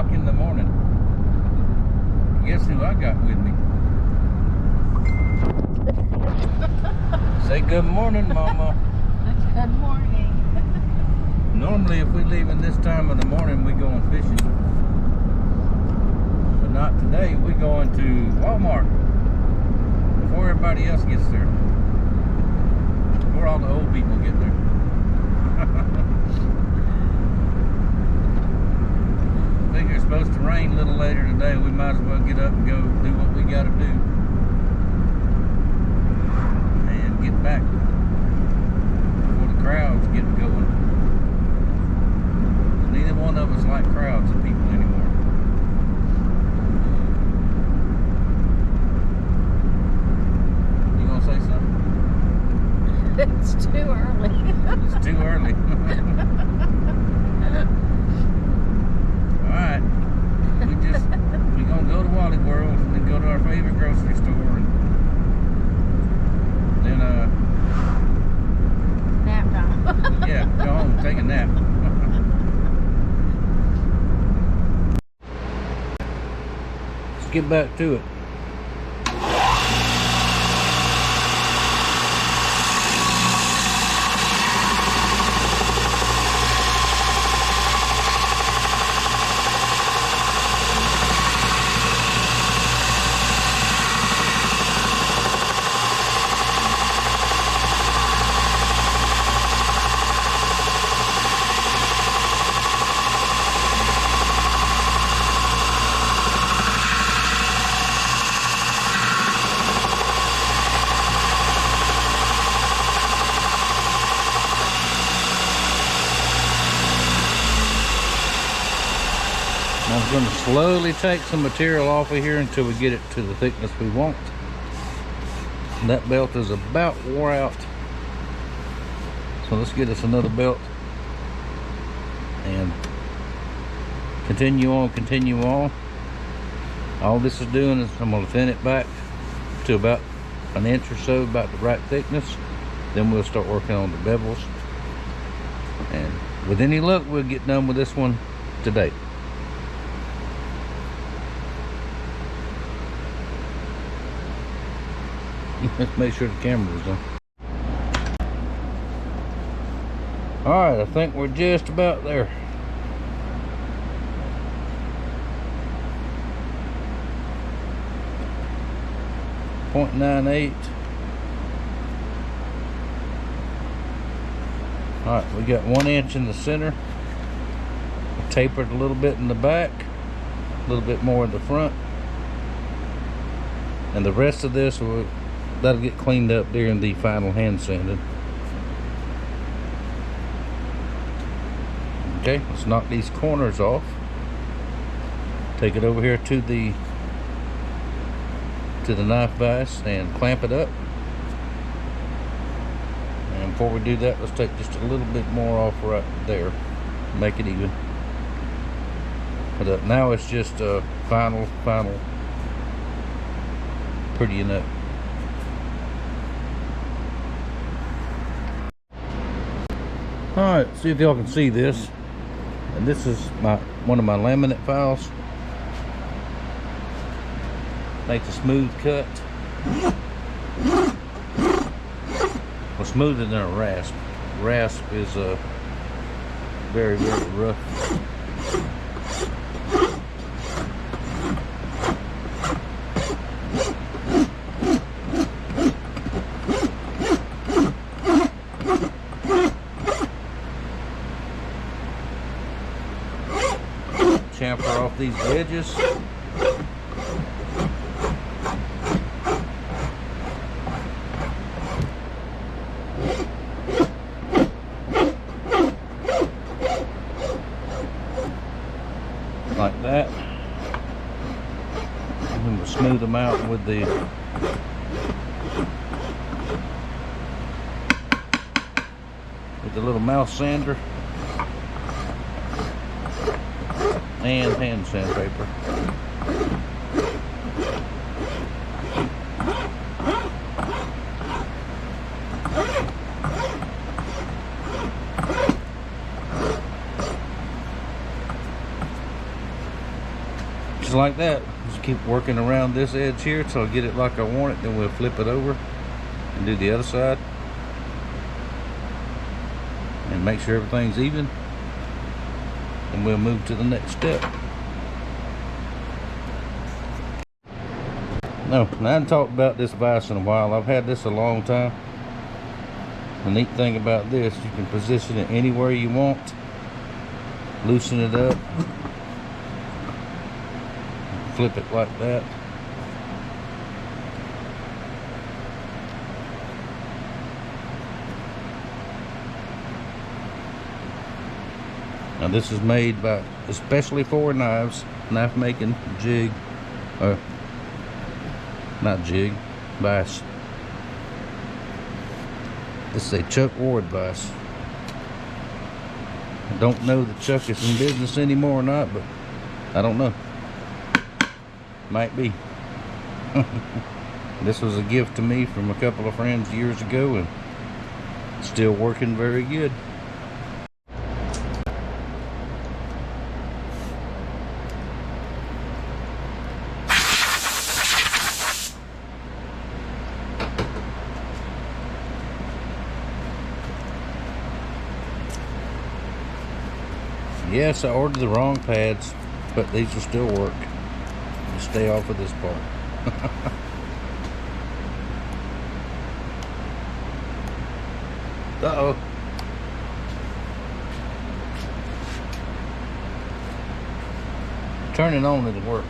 o'clock in the morning. Guess who I got with me? Say good morning, Mama. Good morning. Normally, if we leave in this time of the morning, we going fishing. But not today. We going to Walmart before everybody else gets there. Before all the old people get there. I think it's supposed to rain a little later today. We might as well get up and go do what we got to do. And get back before the crowds get going. Neither one of us like crowds of people anymore. You gonna say something? It's too early. It's too early. Alright. We gonna go to Wally World and then go to our favorite grocery store and then Nap time. yeah, go home and take a nap. Let's get back to it. I'm going to slowly take some material off of here until we get it to the thickness we want. And that belt is about wore out. So let's get us another belt and continue on. All this is doing is I'm going to thin it back to about an inch or so, about the right thickness. Then we'll start working on the bevels. And with any luck, we'll get done with this one today. Let's make sure the camera is on. Alright, I think we're just about there. .98. Alright, we got 1 inch in the center. Tapered a little bit in the back, a little bit more in the front. And the rest of this that'll get cleaned up during the final hand sanding. Okay, let's knock these corners off. Take it over here to the knife vise and clamp it up. And before we do that, let's take just a little bit more off right there. Make it even. But now it's just a final prettying up. Alright, see if y'all can see this. And this is one of my laminate files. Makes a smooth cut. Well, smoother than a rasp. Rasp is very, very rough. Chamfer off these edges. Like that. And then we'll smooth them out with the little mouse sander and hand sandpaper. just like that. Just keep working around this edge here till I get it like I want it. Then we'll flip it over and do the other side. And make sure everything's even. And we'll move to the next step. No, I haven't talked about this vise in a while. I've had this a long time. The neat thing about this, you can position it anywhere you want. Loosen it up. Flip it like that. Now this is made by, especially for knives, knife making jig, not jig, vise. This is a Chuck Ward vise. I don't know that Chuck is in business anymore or not, but I don't know. Might be. This was a gift to me from a couple of friends years ago, and still working very good. Yes, I ordered the wrong pads, but these will still work. Just stay off of this part. Uh-oh. Turn it on, it'll work.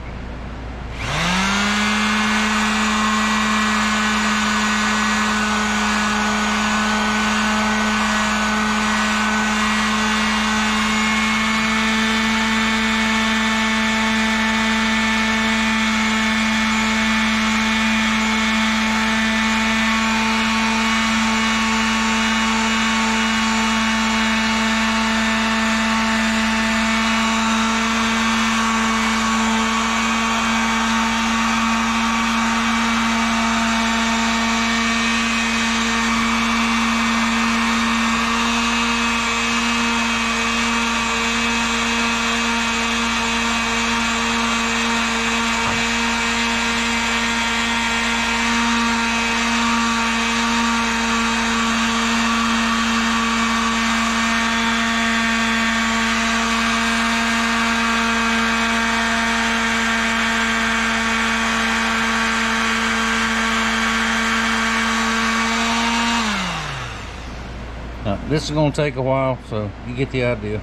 Now, this is going to take a while, so you get the idea.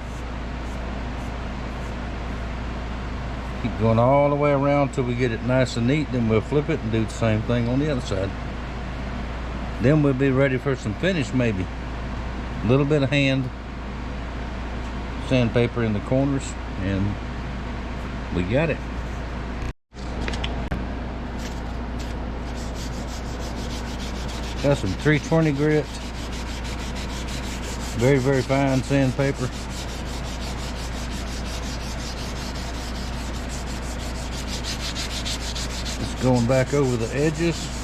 Keep going all the way around till we get it nice and neat, then we'll flip it and do the same thing on the other side. Then we'll be ready for some finish, maybe. A little bit of hand sandpaper in the corners, and we got it. Got some 320 grit. Very, very fine sandpaper. Just going back over the edges.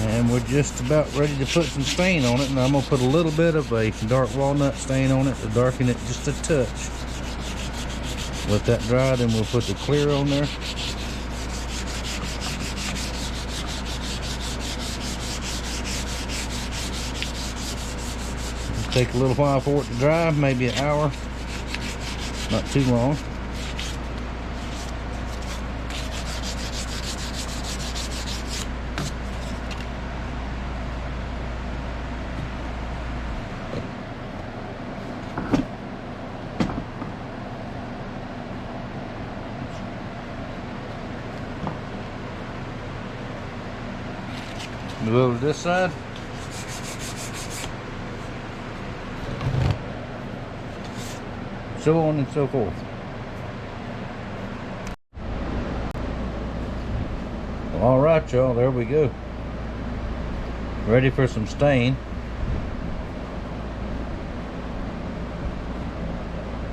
And we're just about ready to put some stain on it, and I'm going to put a little bit of a dark walnut stain on it to darken it just a touch. Let that dry, then we'll put the clear on there. It'll take a little while for it to dry, maybe an hour, not too long. Move over to this side. So on and so forth. All right, y'all, there we go. Ready for some stain.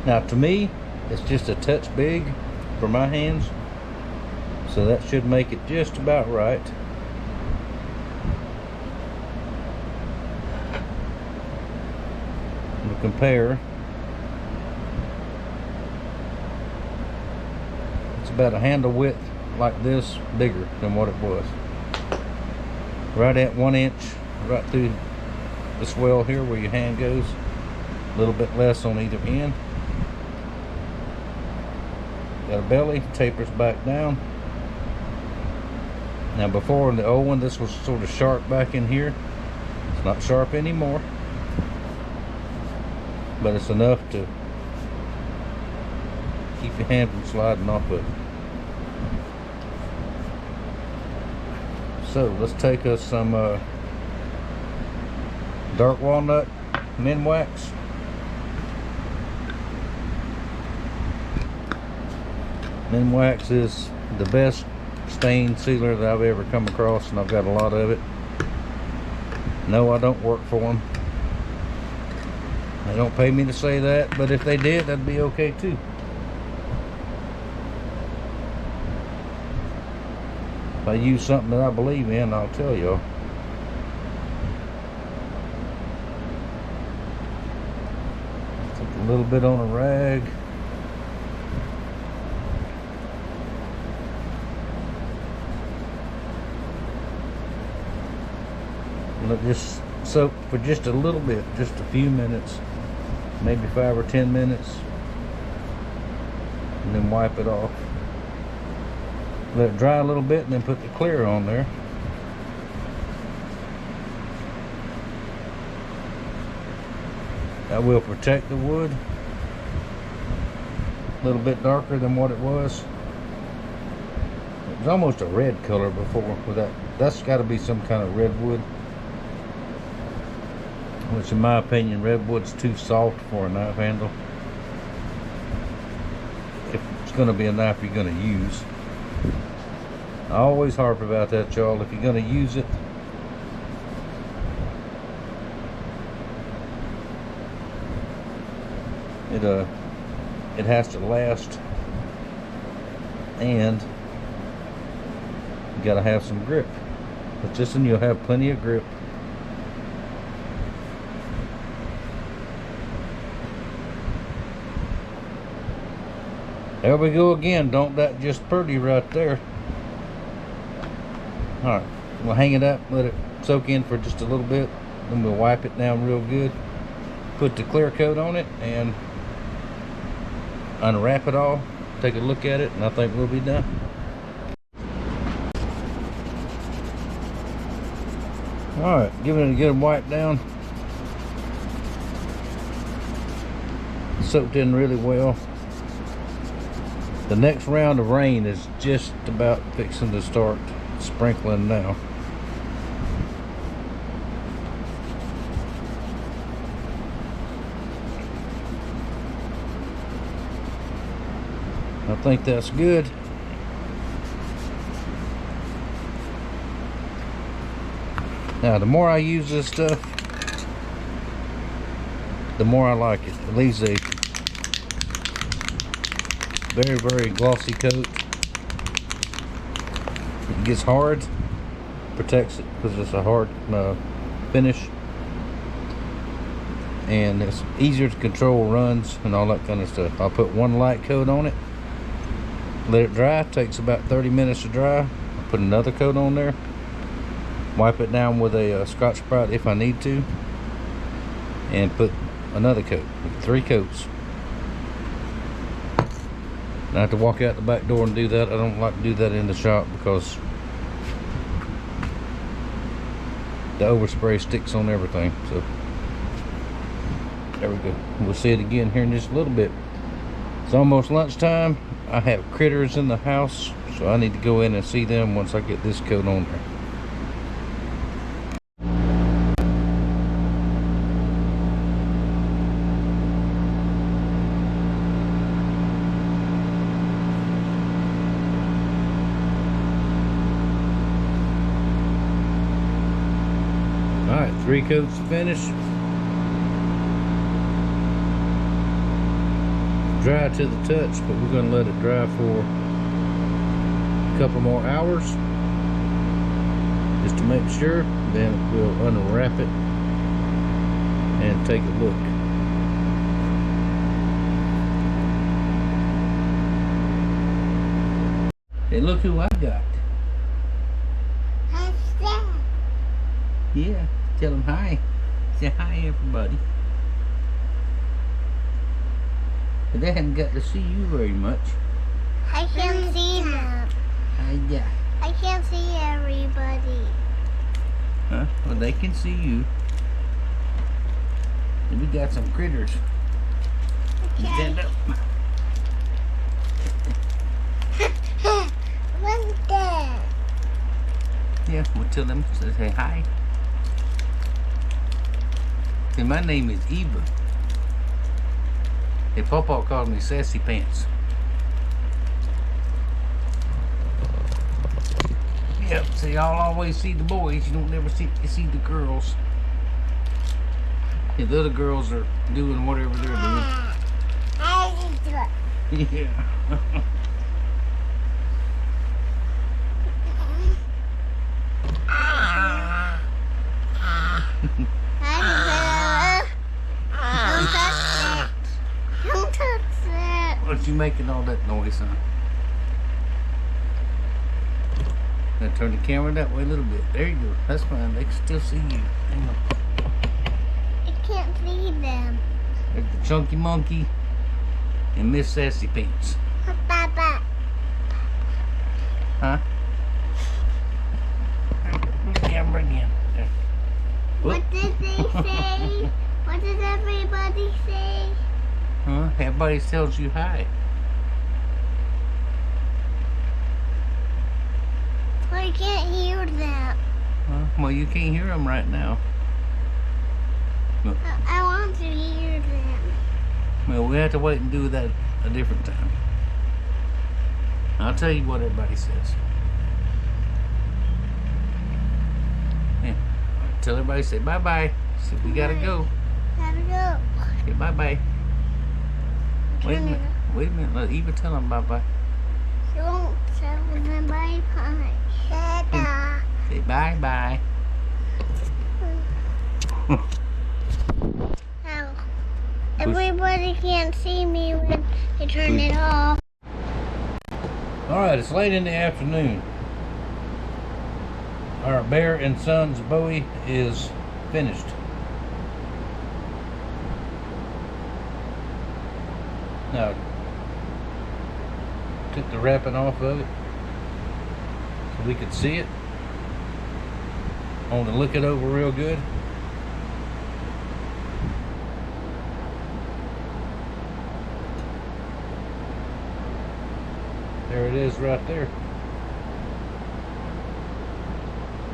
Now, to me, it's just a touch big. for my hands. So that should make it just about right. We'll compare. It's about a handle width like this, bigger than what it was. Right at 1 inch, right through the swell here where your hand goes. A little bit less on either end. Got a belly, tapers back down. Now before in the old one, this was sort of sharp back in here. It's not sharp anymore, but it's enough to keep your hand from sliding off of it. So let's take us some dark walnut men wax. Men wax is the best stain sealer that I've ever come across, and I've got a lot of it. No, I don't work for them. They don't pay me to say that, but if they did, that'd be okay too. If I use something that I believe in, I'll tell y'all. Take a little bit on a rag. Let this soak for just a little bit, just a few minutes, maybe 5 or 10 minutes, and then wipe it off. Let it dry a little bit and then put the clear on there. That will protect the wood. A little bit darker than what it was. It was almost a red color before with that. That's got to be some kind of redwood. Which in my opinion, redwood's too soft for a knife handle. If it's going to be a knife you're going to use. I always harp about that, y'all. If you're going to use it, it has to last, and you got to have some grip. But just then you'll have plenty of grip. There we go again. Don't that just pretty right there. Alright, we'll hang it up, let it soak in for just a little bit, then we'll wipe it down real good, put the clear coat on it, and unwrap it all, take a look at it, and I think we'll be done. Alright, giving it a good wipe down. Soaked in really well. The next round of rain is just about fixing to start sprinkling now. I think that's good. Now, the more I use this stuff, the more I like it. It leaves a very, very glossy coat. It gets hard, protects it because it's a hard finish, and it's easier to control runs and all that kind of stuff. I'll put one light coat on it, let it dry. It takes about 30 minutes to dry. I'll put another coat on there, wipe it down with a Scotch-Brite if I need to, and put another coat. 3 coats. I have to walk out the back door and do that. I don't like to do that in the shop because the overspray sticks on everything. So there we go. We'll see it again here in just a little bit. It's almost lunchtime. I have critters in the house, so I need to go in and see them once I get this coat on there. Alright, 3 coats finished. dry to the touch, but we're going to let it dry for a couple more hours just to make sure. Then we'll unwrap it and take a look. Hey, look who I got. How's that? Yeah, tell them hi. Say hi, everybody. But they haven't got to see you very much. I can't see them. Hi, yeah. I can't see everybody. Huh? Well, they can see you. And we got some critters. Stand up. What's that? Yeah, we'll tell them to say hi. See, my name is Eva. Hey, Pawpaw calls me Sassy Pants. Yep, see, y'all always see the boys. You don't never see the girls. Yeah, the other girls are doing whatever they're doing. Yeah. Don't touch it. Don't touch it. What you making all that noise, huh? Now turn the camera that way a little bit. There you go. That's fine. They can still see you. Hang on. I can't see them. There's the Chunky Monkey and Miss Sassy Pants. Papa. Huh? Turn the camera again. There. Whoop. What did they say? What did everybody say? Huh? Everybody tells you hi. I can't hear them. Huh? Well, you can't hear them right now. I want to hear them. Well, we have to wait and do that a different time. I'll tell you what everybody says. Yeah. Tell everybody, say bye-bye. So we gotta go. Gotta go. Say bye-bye. Wait a Turn minute. it. Wait a minute. Let Eva tell them bye-bye. Don't tell them bye-bye. Dada. Say bye-bye. How? Everybody can't see me when I turn it off. Alright, it's late in the afternoon. Our Bear and Sons Bowie is finished. Now, took the wrapping off of it so we could see it. I want to look it over real good. There it is right there.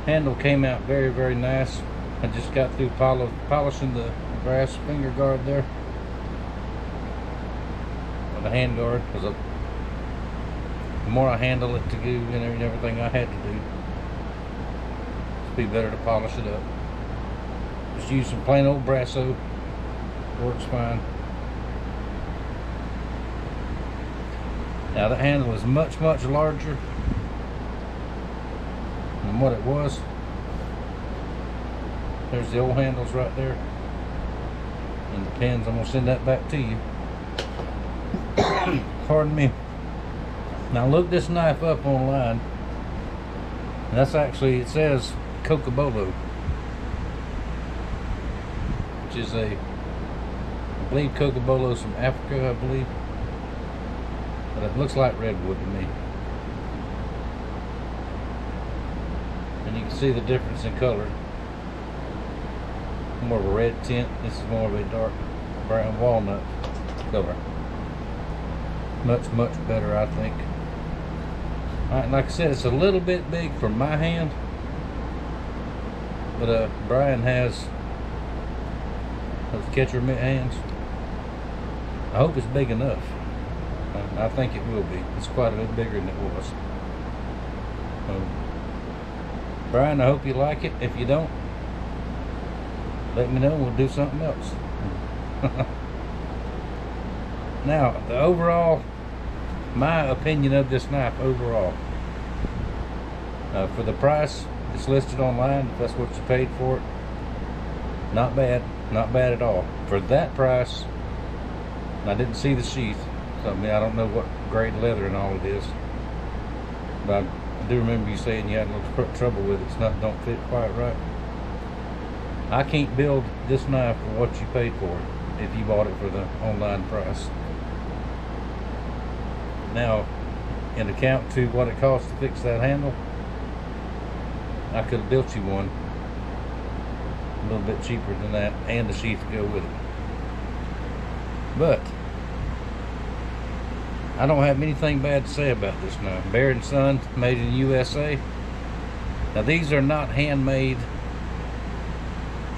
Handle came out very, very nice. I just got through polishing the brass finger guard there. Or the hand guard, because the more I handle it to do and everything I had to do, it'd be better to polish it up. Just use some plain old Brasso. Works fine. Now the handle is much, much larger than what it was. There's the old handles right there. And the pins, I'm going to send that back to you. Pardon me. Now look this knife up online. And that's actually, it says Cocobolo, which is I believe Cocobolo's from Africa, I believe. But it looks like redwood to me. And you can see the difference in color. More of a red tint. This is more of a dark brown walnut color. Much, much better, I think. Alright, like I said, it's a little bit big for my hand. But Brian has those catcher mitt hands. I hope it's big enough. I think it will be. It's quite a bit bigger than it was. Brian, I hope you like it. If you don't, let me know. We'll do something else. Now, the overall, my opinion of this knife overall, for the price it's listed online, if that's what you paid for it, not bad at all. For that price, I didn't see the sheath, so I mean, I don't know what grade leather and all it is, but I do remember you saying you had a little trouble with it. It's not, don't fit quite right. I can't build this knife for what you paid for it if you bought it for the online price. Now, in account to what it costs to fix that handle, I could have built you one a little bit cheaper than that, and the sheath to go with it. But I don't have anything bad to say about this knife. Bear & Son, made in the USA. Now, these are not handmade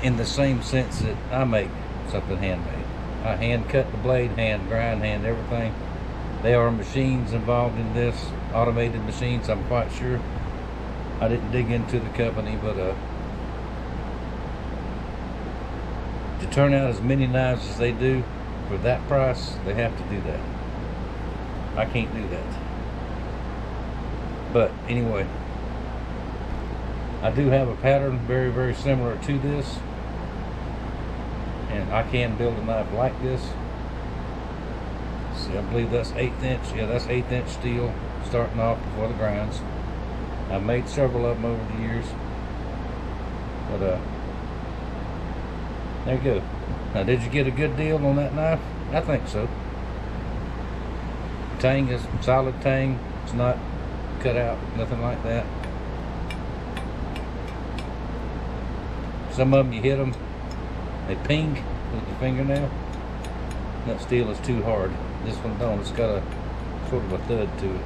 in the same sense that I make something handmade. I hand cut the blade, hand grind, hand everything. There are machines involved in this, automated machines, I'm quite sure. I didn't dig into the company, but to turn out as many knives as they do for that price, they have to do that. I can't do that. But anyway, I do have a pattern very, very similar to this, and I can build a knife like this. See, I believe that's 1/8 inch. Yeah, that's 1/8 inch steel starting off before the grinds. I've made several of them over the years, but there you go. Now, did you get a good deal on that knife? I think so. Tang is solid tang. It's not cut out, nothing like that. Some of them, you hit them, they ping with the fingernail. That steel is too hard. This one don't. It's got a sort of a thud to it.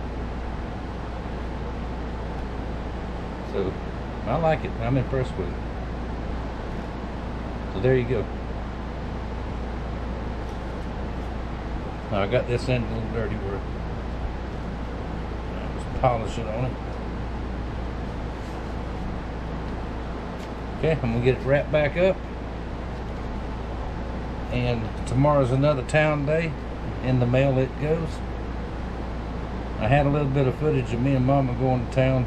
So I like it. I'm impressed with it. So there you go. Now I got this end a little dirty where I just polish it on it. Okay, I'm gonna get it wrapped back up. And tomorrow's another town day. In the mail it goes. I had a little bit of footage of me and Mama going to town.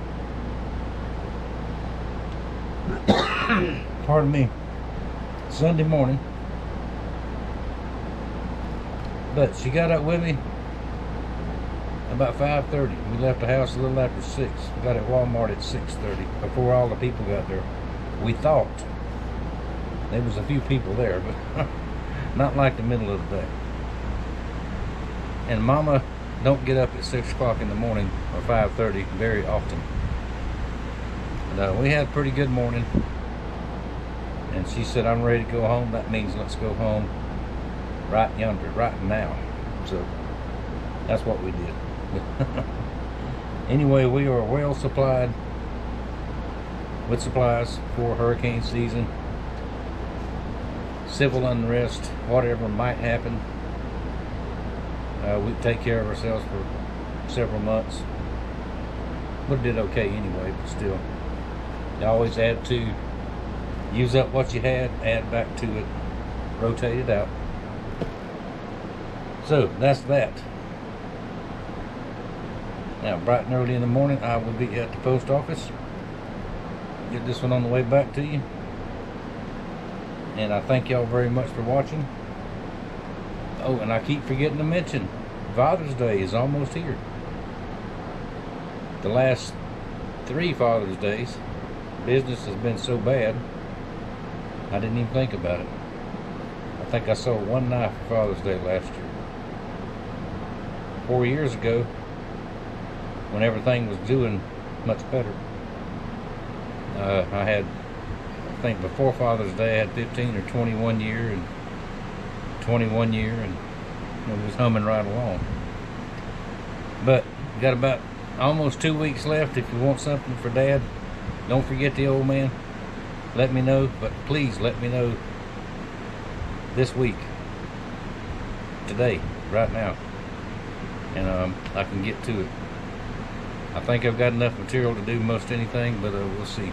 Pardon me. Sunday morning. But she got up with me about 5:30. We left the house a little after 6. We got at Walmart at 6:30 before all the people got there. We thought there was a few people there, but not like the middle of the day. And Mama don't get up at 6 o'clock in the morning or 5:30 very often. But we had a pretty good morning. And she said, I'm ready to go home. That means let's go home right yonder, right now. So that's what we did. Anyway, we are well supplied with supplies for hurricane season, civil unrest, whatever might happen. We take care of ourselves for several months. But did okay anyway, but still. You always add to, use up what you had, add back to it, rotate it out. So that's that. Now, bright and early in the morning, I will be at the post office. Get this one on the way back to you. And I thank y'all very much for watching. Oh, and I keep forgetting to mention, Father's Day is almost here. The last 3 Father's Days, business has been so bad, I didn't even think about it. I think I sold 1 knife for Father's Day last year. 4 years ago, when everything was doing much better, I had, I think before Father's Day, I had 15 or 21 year and 21 year, and it was humming right along. But got about almost 2 weeks left. If you want something for Dad, don't forget the old man. Let me know, but please let me know this week, today, right now, and I can get to it. I think I've got enough material to do most anything, but we'll see.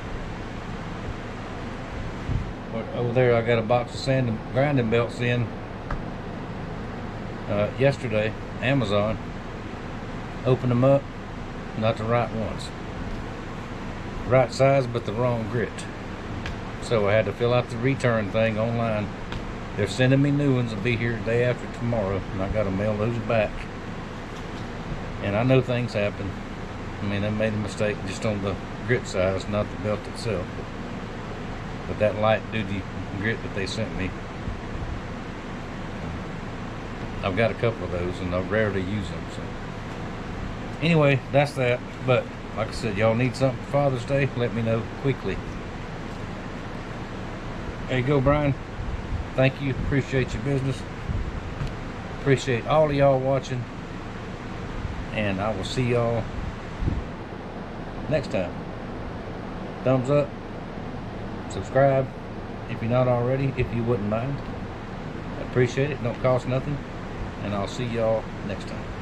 Over there I got a box of sand and grinding belts in. yesterday, Amazon opened them up, not the right ones. Right size, but the wrong grit. So I had to fill out the return thing online. They're sending me new ones. Will be here the day after tomorrow, and I gotta mail those back. And I know things happen. I mean, I made a mistake just on the grit size, not the belt itself. But that light duty grit that they sent me, I've got a couple of those, and I rarely use them. So anyway, that's that. But like I said, y'all need something for Father's Day, let me know quickly. There you go, Brian. Thank you. Appreciate your business. Appreciate all of y'all watching. And I will see y'all next time. Thumbs up. Subscribe if you're not already, if you wouldn't mind. I appreciate it. Don't cost nothing. And I'll see y'all next time.